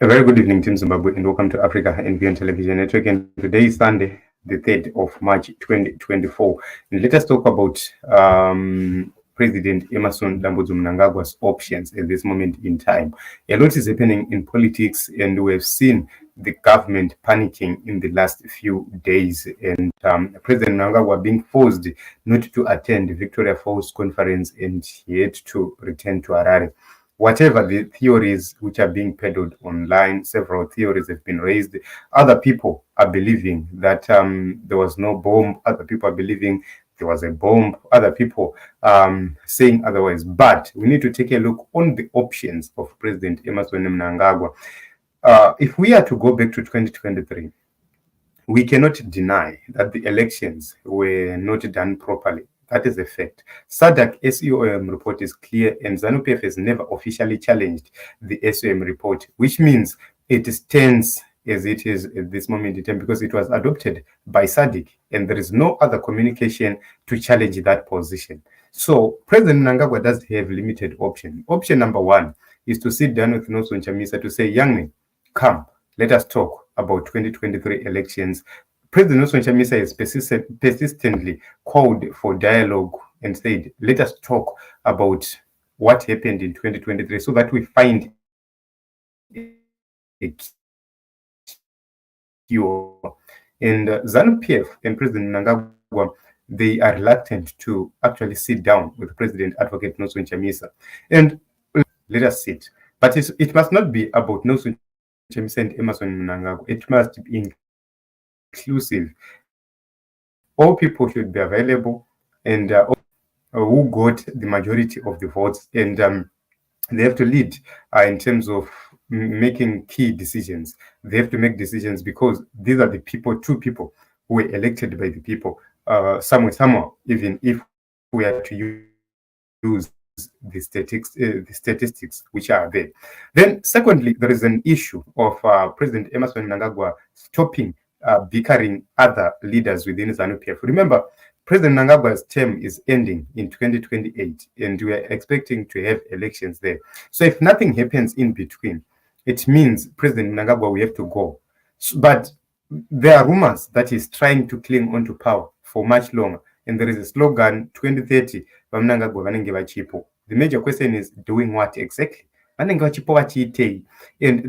A very good evening, Team Zimbabwe, and welcome to Africa and Beyond Television Network. And today is Sunday, the 3rd of March 2024. And let us talk about President Emmerson Mnangagwa's options at this moment in time. A lot is happening in politics, and we have seen the government panicking in the last few days, and President Mnangagwa being forced not to attend the Victoria Falls conference, and he had to return to Harare. Whatever the theories which are being peddled online, several theories have been raised. Other people are believing that there was no bomb. Other people are believing there was a bomb. Other people saying otherwise. But we need to take a look on the options of President Emmerson Mnangagwa. If we are to go back to 2023, we cannot deny that the elections were not done properly. That is a fact. SADC SEOM report is clear, and ZANU-PF has never officially challenged the SEOM report, which means it stands as it is at this moment in time because it was adopted by SADC, and there is no other communication to challenge that position. So President Mnangagwa does have limited options. Option number one is to sit down with Nelson Chamisa to say, young man, come, let us talk about 2023 elections. President Nelson Chamisa has persistently called for dialogue and said, let us talk about what happened in 2023 so that we find a cure. And ZANU-PF and President Mnangagwa, they are reluctant to actually sit down with President Advocate Nelson Chamisa. And let us sit. But it must not be about Nelson Chamisa and Emmerson Mnangagwa. It must be inclusive. All people should be available, and who got the majority of the votes, and they have to lead in terms of making key decisions. They have to make decisions because these are the people, two people who were elected by the people. Somewhere, even if we are to use the statistics which are there. Then, secondly, there is an issue of President Emmerson Mnangagwa stopping bickering other leaders within ZANU-PF. Remember, President Mnangagwa's term is ending in 2028, and we are expecting to have elections there. So if nothing happens in between, it means President Mnangagwa will have to go. But there are rumors that he's trying to cling onto power for much longer. And there is a slogan, 2030, the major question is, doing what exactly? And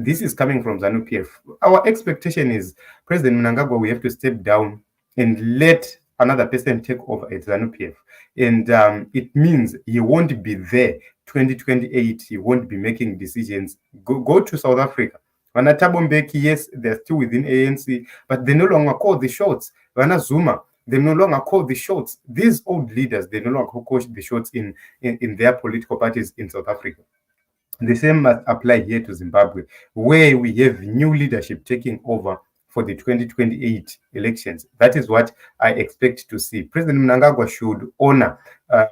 this is coming from ZANU-PF. Our expectation is President Mnangagwa will have to step down and let another person take over at ZANU-PF. And it means he won't be there 2028. He won't be making decisions. Go to South Africa. Thabo Mbeki, yes, they're still within ANC, but they no longer call the shots. Zuma, they no longer call the shots. These old leaders, they no longer call the shots in their political parties in South Africa. The same must apply here to Zimbabwe, where we have new leadership taking over for the 2028 elections. That is what I expect to see. President Mnangagwa should honor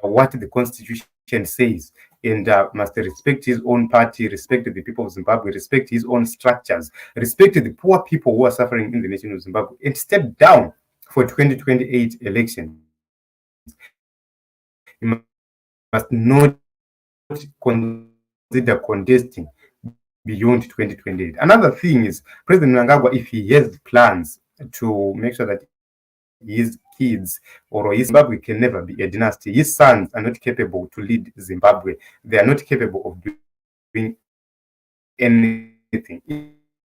what the constitution says, and must respect his own party, respect the people of Zimbabwe, respect his own structures, respect the poor people who are suffering in the nation of Zimbabwe, and step down for 2028 elections. He must not consider contesting beyond 2028. Another thing is President Mnangagwa, if he has plans to make sure that his kids or his Zimbabwe can never be a dynasty, his sons are not capable to lead Zimbabwe. They are not capable of doing anything.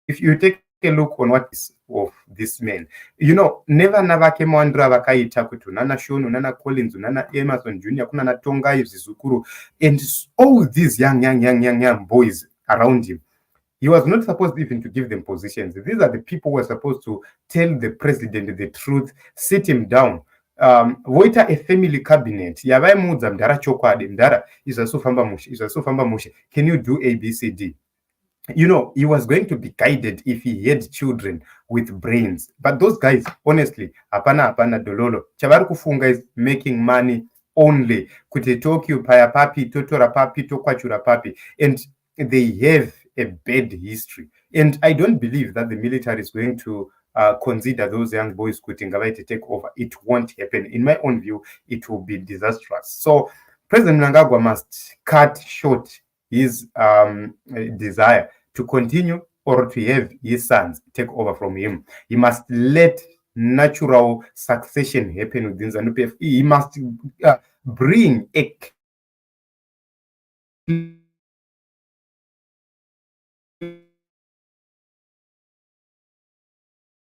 If you take a look on what is of this man, never came on vakaita kuti nana Shono, nana Collins, nana Emerson Jr., kunana Tongai Zizukuru, and all these young boys around him. He was not supposed even to give them positions. These are the people who are supposed to tell the president the truth, sit him down. Voita a family cabinet. Yavai mudza mdara chokwadi mdara izasufamba mushe. Can you do ABCD? He was going to be guided if he had children with brains. But those guys, honestly, apana dololo. Chavari kufunga is making money only. Kuti Tokyo paya papi, totora papi, tokwachura papi. And they have a bad history. And I don't believe that the military is going to consider those young boys quitting to take over. It won't happen. In my own view, it will be disastrous. So President Mnangagwa must cut short his desire to continue or to have his sons take over from him. He must let natural succession happen within ZANU-PF. He must bring a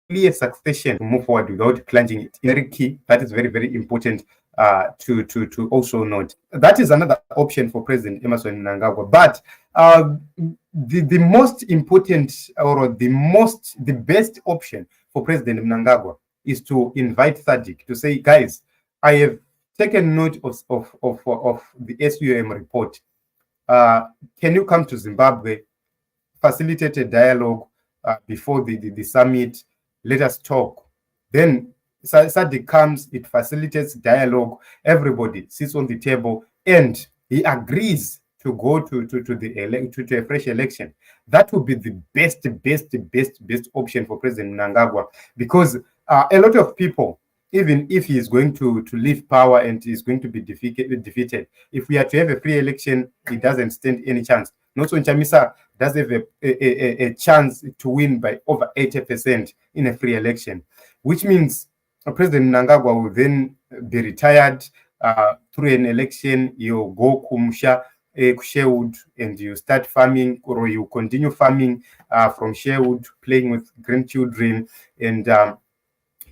clear succession to move forward without plunging it. Very key. That is very, very important to also note. That is another option for President Emmerson Mnangagwa. But the most important or the best option for President Mnangagwa is to invite Sadiq to say, guys, I have taken note of the SUM report. Can you come to Zimbabwe, facilitate a dialogue before the summit? Let us talk. Then Sadiq comes, it facilitates dialogue. Everybody sits on the table, and he agrees to go to a fresh election. That would be the best option for President Mnangagwa, because a lot of people, even if he is going to leave power and is going to be defeated, if we are to have a free election, he doesn't stand any chance. Nelson Chamisa does have a chance to win by over 80% in a free election, which means President Mnangagwa will then be retired through an election. You go kumsha Sherwood and you start farming, or you continue farming from Sherwood, playing with grandchildren, and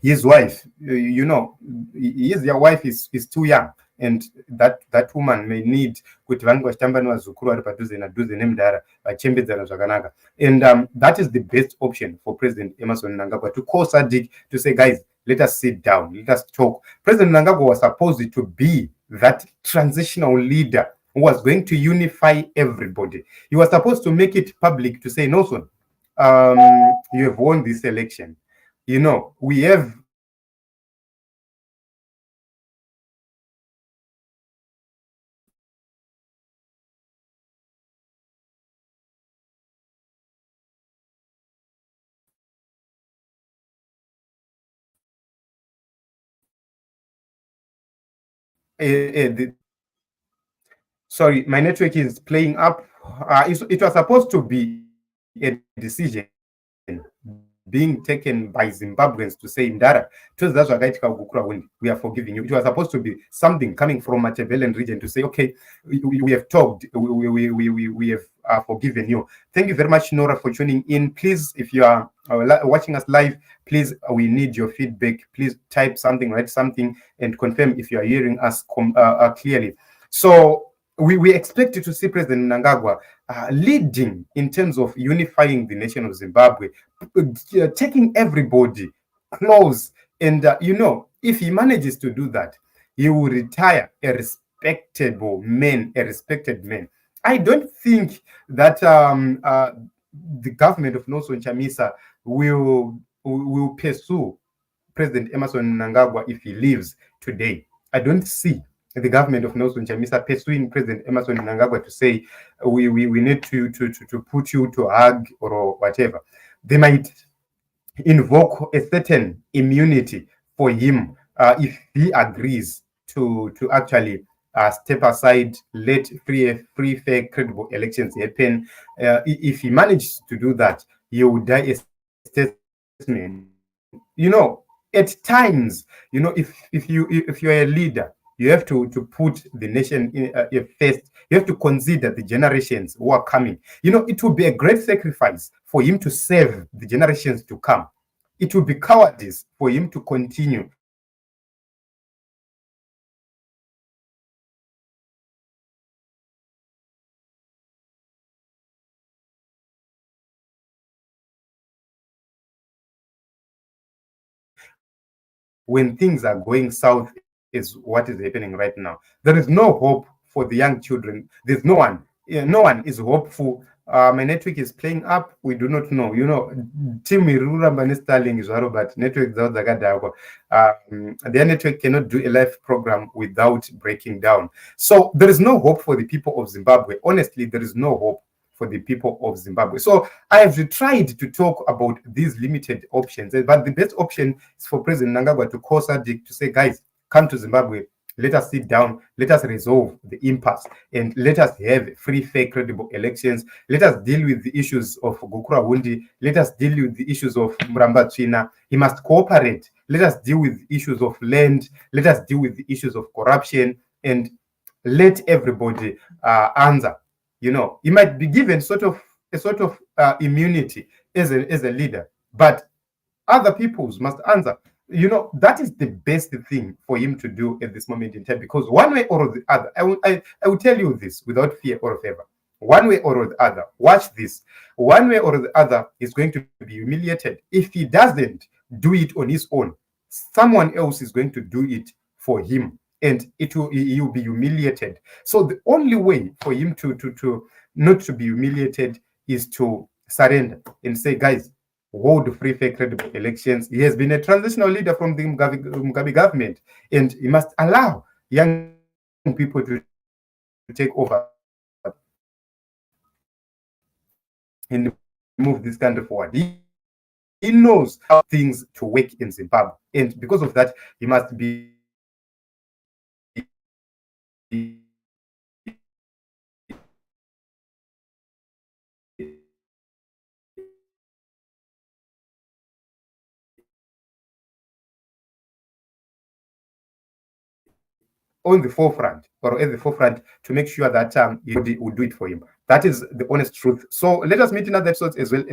his wife, your wife is too young, and that woman may need kuti vange vachitamba nevazukuru vari padhuze nadhuze nemudhara vachembedzana zvakanaka. And that is the best option for President Emmerson Mnangagwa, to call Sadiq to say, guys, let us sit down, let us talk. President Mnangagwa was supposed to be that transitional leader who was going to unify everybody. He was supposed to make it public to say, Nelson, you have won this election. We have sorry, my network is playing up. It was supposed to be a decision being taken by Zimbabweans to say, Ndara, we are forgiving you. It was supposed to be something coming from Machiavellian region to say, okay, we have talked, we have forgiven you. Thank you very much, Nora, for tuning in. Please, if you are watching us live, please, we need your feedback. Please type something, write something, and confirm if you are hearing us clearly. So we expect to see President Mnangagwa leading in terms of unifying the nation of Zimbabwe, taking everybody close. And, if he manages to do that, he will retire a respected man. I don't think that the government of Nelson Chamisa will pursue President Emmerson Mnangagwa if he leaves today. I don't see the government of Nelson Chamisa pursuing President Emmerson Mnangagwa to say, we need to put you to hug or whatever. They might invoke a certain immunity for him if he agrees to actually step aside, let free, fair, credible elections happen. If he manages to do that, he will die a statesman. At times, if you're a leader, you have to put the nation in first. You have to consider the generations who are coming. It will be a great sacrifice for him to save the generations to come. It will be cowardice for him to continue when things are going south, is what is happening right now. There is no hope for the young children. There's no one. No one is hopeful. My network is playing up. We do not know. Team Iruramba Starling is but network their network cannot do a live program without breaking down. So there is no hope for the people of Zimbabwe. Honestly, there is no hope for the people of Zimbabwe. So I have tried to talk about these limited options, but the best option is for President Mnangagwa to call Sadiq to say, guys, come to Zimbabwe. Let us sit down, let us resolve the impasse, and let us have free, fair, credible elections. Let us deal with the issues of Gokura Wundi. Let us deal with the issues of Mramba China. He must cooperate. Let us deal with the issues of land. Let us deal with the issues of corruption, and let everybody answer. He might be given a sort of immunity as a leader, but other peoples must answer. That is the best thing for him to do at this moment in time, because one way or the other, I will tell you this without fear or favor. One way or the other, watch this. One way or the other is going to be humiliated. If he doesn't do it on his own, someone else is going to do it for him, and he will be humiliated. So the only way for him to not to be humiliated is to surrender and say, guys, hold free, fair, credible elections. He has been a transitional leader from the Mugabe government, and he must allow young people to take over and move this country forward. He knows how things to work in Zimbabwe, and because of that, he must be on the forefront, or at the forefront, to make sure that he will do it for him. That is the honest truth. So let us meet in other episodes as well as